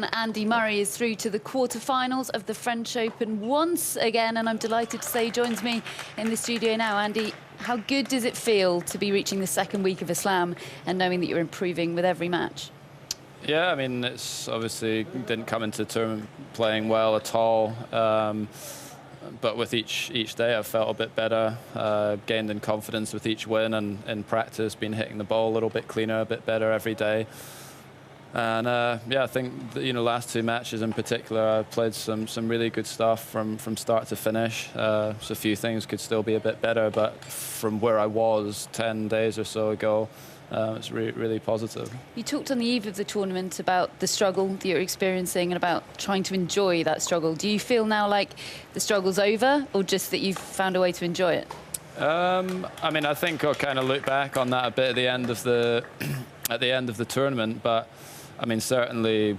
Andy Murray is through to the quarterfinals of the French Open once again, and I'm delighted to say he joins me in the studio now. Andy, how good does it feel to be reaching the second week of a slam and knowing that you're improving with every match? Yeah, I mean, it's obviously didn't come into the tournament playing well at all, but with each day I've felt a bit better, gained in confidence with each win, and in practice been hitting the ball a little bit cleaner, a bit better every day. And yeah, I think the, last two matches in particular, I played some really good stuff from start to finish. So a few things could still be a bit better, but from where I was 10 days or so ago, it's really positive. You talked on the eve of the tournament about the struggle that you're experiencing and about trying to enjoy that struggle. Do you feel now like the struggle's over, or just that you've found a way to enjoy it? I mean, I think I'll kind of look back on that a bit at the end of the tournament, but I mean, certainly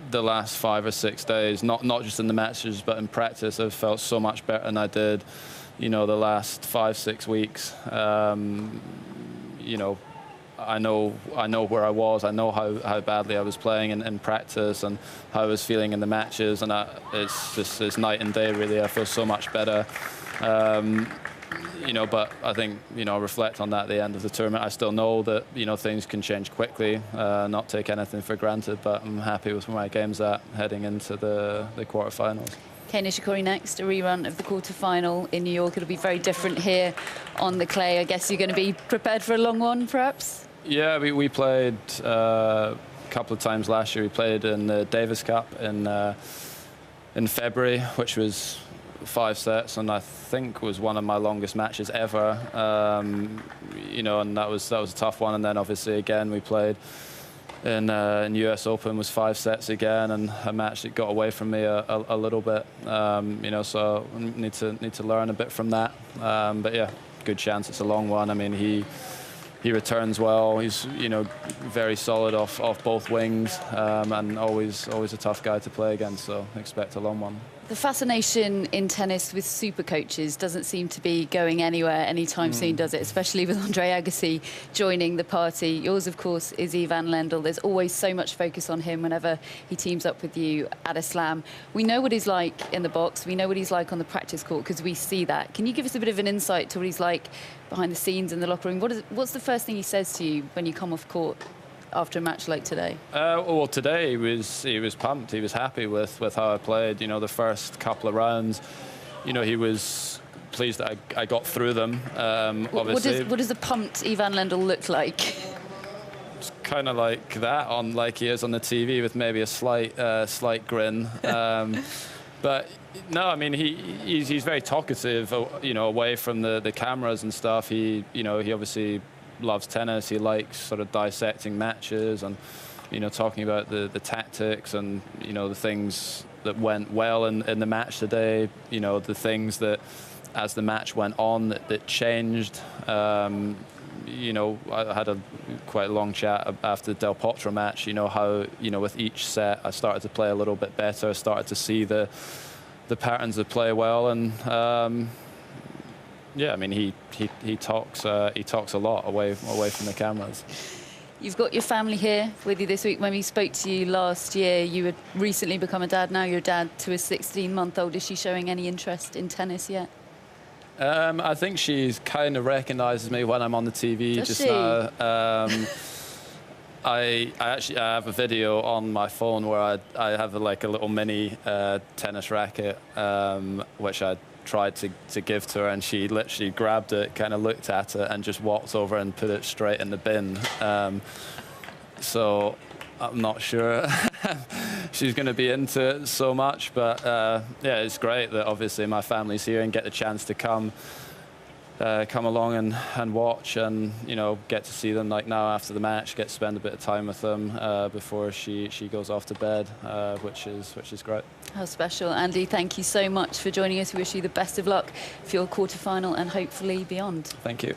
the last 5 or 6 days, not just in the matches, but in practice, I've felt so much better than I did, the last 5-6 weeks. I know where I was. I know how badly I was playing in practice and how I was feeling in the matches, and it's night and day, really. I feel so much better. But I think, I'll reflect on that at the end of the tournament. I still know that, things can change quickly, not take anything for granted, but I'm happy with where my game's at heading into the quarterfinals. Kei Nishikori next, a rerun of the quarterfinal in New York. It'll be very different here on the clay. I guess you're going to be prepared for a long one, perhaps? Yeah, we played a couple of times last year. We played in the Davis Cup in February, which was 5 sets, and I think was one of my longest matches ever. And that was a tough one. And then obviously again we played in US Open, was 5 sets again, and a match that got away from me a little bit. So need to learn a bit from that. But yeah, good chance it's a long one. I mean, he returns well. He's very solid off both wings, and always a tough guy to play against. So expect a long one. The fascination in tennis with super coaches doesn't seem to be going anywhere anytime soon, does it? Especially with Andre Agassi joining the party. Yours, of course, is Ivan Lendl. There's always so much focus on him whenever he teams up with you at a slam. We know what he's like in the box. We know what he's like on the practice court because we see that. Can you give us a bit of an insight to what he's like behind the scenes in the locker room? What's the first thing he says to you when you come off court after a match like today? Well, today he was pumped. He was happy with how I played. The first couple of rounds, he was pleased that I got through them. Obviously, what does the pumped Ivan Lendl look like? It's kind of like that, like he is on the TV, with maybe a slight grin. But no, I mean, he's very talkative, away from the cameras and stuff. He obviously loves tennis. He likes sort of dissecting matches and talking about the tactics and the things that went well in the match today, the things that as the match went on that changed. I had a quite long chat after the Del Potro match, how with each set I started to play a little bit better, started to see the patterns of play well, and yeah, I mean, he talks a lot away from the cameras. You've got your family here with you this week. When we spoke to you last year, you had recently become a dad. Now you're a dad to a 16-month-old. Is she showing any interest in tennis yet? I think she kind of recognises me when I'm on the TV. Does just she? Now. I actually have a video on my phone where I have a little mini tennis racket, which I tried to give to her, and she literally grabbed it, kind of looked at it, and just walked over and put it straight in the bin. So I'm not sure she's going to be into it so much, but yeah, it's great that obviously my family's here and get the chance to come along and watch, and get to see them now after the match, get to spend a bit of time with them before she goes off to bed, which is great. How special. Andy, thank you so much for joining us. We wish you the best of luck for your quarterfinal and hopefully beyond. Thank you.